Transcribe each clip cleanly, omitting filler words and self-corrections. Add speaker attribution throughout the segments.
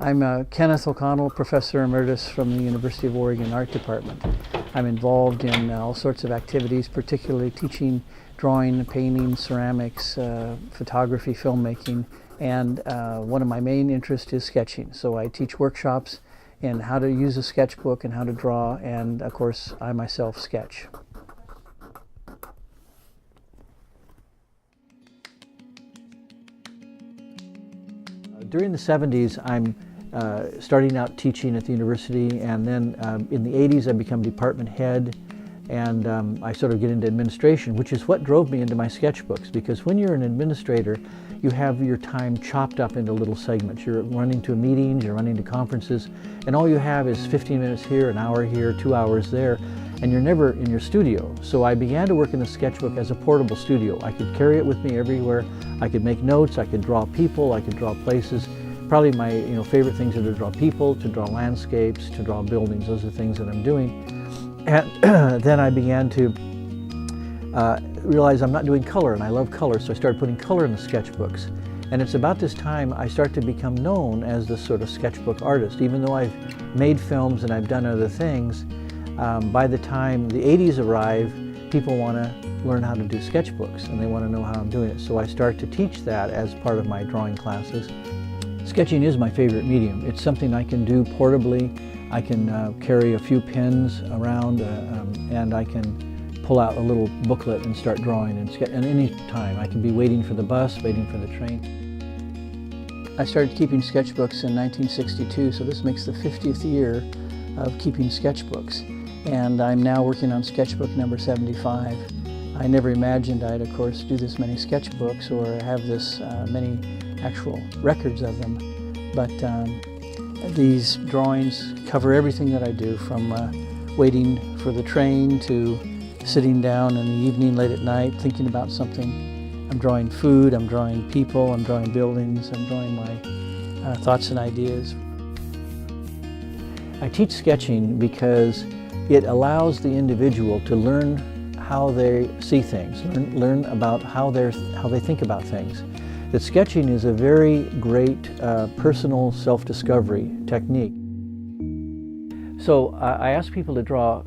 Speaker 1: I'm Kenneth O'Connell, Professor Emeritus from the University of Oregon Art Department. I'm involved in all sorts of activities, particularly teaching drawing, painting, ceramics, photography, filmmaking, and one of my main interests is sketching. So I teach workshops in how to use a sketchbook and how to draw, and of course I myself sketch. During the 70s, I'm starting out teaching at the university, and then in the 80s I become department head, and I sort of get into administration, which is what drove me into my sketchbooks, because when you're an administrator, you have your time chopped up into little segments. You're running to meetings, you're running to conferences, and all you have is 15 minutes here, an hour here, 2 hours there, and you're never in your studio. So I began to work in the sketchbook as a portable studio. I could carry it with me everywhere. I could make notes, I could draw people, I could draw places. Probably my favorite things are to draw people, to draw landscapes, to draw buildings. Those are things that I'm doing. And then I began to realize I'm not doing color, and I love color, so I started putting color in the sketchbooks. And it's about this time I start to become known as this sort of sketchbook artist. Even though I've made films and I've done other things, by the time the 80s arrive, people want to learn how to do sketchbooks, and they want to know how I'm doing it. So I start to teach that as part of my drawing classes. Sketching is my favorite medium. It's something I can do portably. I can carry a few pens around, and I can pull out a little booklet and start drawing and sketch. And any time, I can be waiting for the bus, waiting for the train. I started keeping sketchbooks in 1962, so this makes the 50th year of keeping sketchbooks. And I'm now working on sketchbook number 75. I never imagined I'd, of course, do this many sketchbooks or have this many actual records of them. But these drawings cover everything that I do, from waiting for the train to sitting down in the evening late at night thinking about something. I'm drawing food, I'm drawing people, I'm drawing buildings, I'm drawing my thoughts and ideas. I teach sketching because it allows the individual to learn how they see things, learn about how they think about things. That sketching is a very great personal self-discovery technique. So I ask people to draw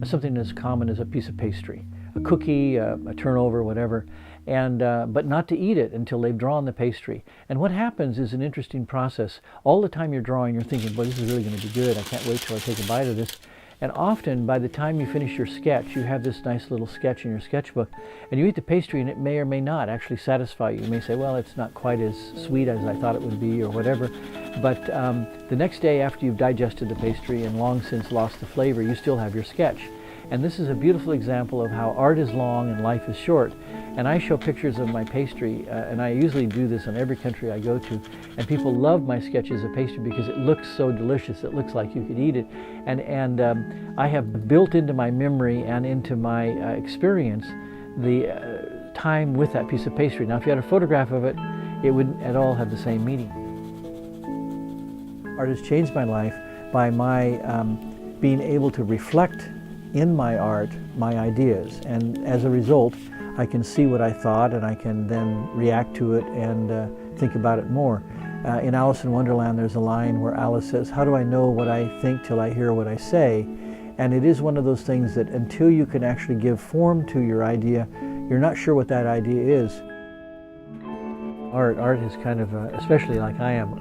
Speaker 1: something as common as a piece of pastry, a cookie, a turnover, whatever, and but not to eat it until they've drawn the pastry. And what happens is an interesting process. All the time you're drawing, you're thinking, boy, this is really going to be good. I can't wait till I take a bite of this. And often, by the time you finish your sketch, you have this nice little sketch in your sketchbook, and you eat the pastry and it may or may not actually satisfy you. You may say, well, it's not quite as sweet as I thought it would be, or whatever. But the next day, after you've digested the pastry and long since lost the flavor, you still have your sketch. And this is a beautiful example of how art is long and life is short. And I show pictures of my pastry, and I usually do this in every country I go to, and people love my sketches of pastry because it looks so delicious. It looks like you could eat it. And I have built into my memory and into my experience the time with that piece of pastry. Now, if you had a photograph of it, it wouldn't at all have the same meaning. Art has changed my life by my being able to reflect in my art my ideas, and as a result I can see what I thought, and I can then react to it and think about it more. In Alice in Wonderland, there's a line where Alice says, how do I know what I think till I hear what I say? And it is one of those things that until you can actually give form to your idea, you're not sure what that idea is. Art is kind of, especially like I am,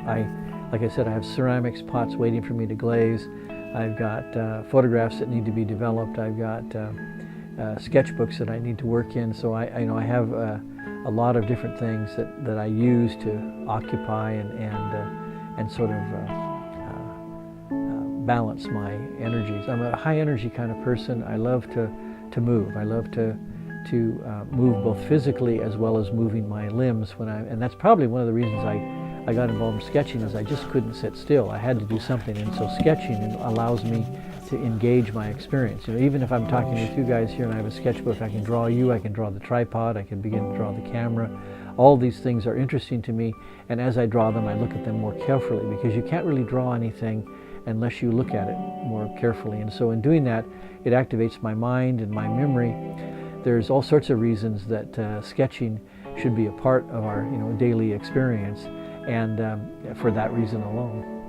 Speaker 1: like I said, I have ceramics pots waiting for me to glaze. I've got photographs that need to be developed. I've got sketchbooks that I need to work in. So I have a lot of different things that I use to occupy and sort of balance my energies. I'm a high energy kind of person. I love to move. I love to move both physically as well as moving my limbs and that's probably one of the reasons I got involved in sketching, is I just couldn't sit still. I had to do something, and so sketching allows me to engage my experience. Even if I'm talking with you guys here and I have a sketchbook, I can draw you, I can draw the tripod, I can begin to draw the camera. All these things are interesting to me, and as I draw them, I look at them more carefully, because you can't really draw anything unless you look at it more carefully. And so in doing that, it activates my mind and my memory. There's all sorts of reasons that sketching should be a part of our daily experience. and for that reason alone.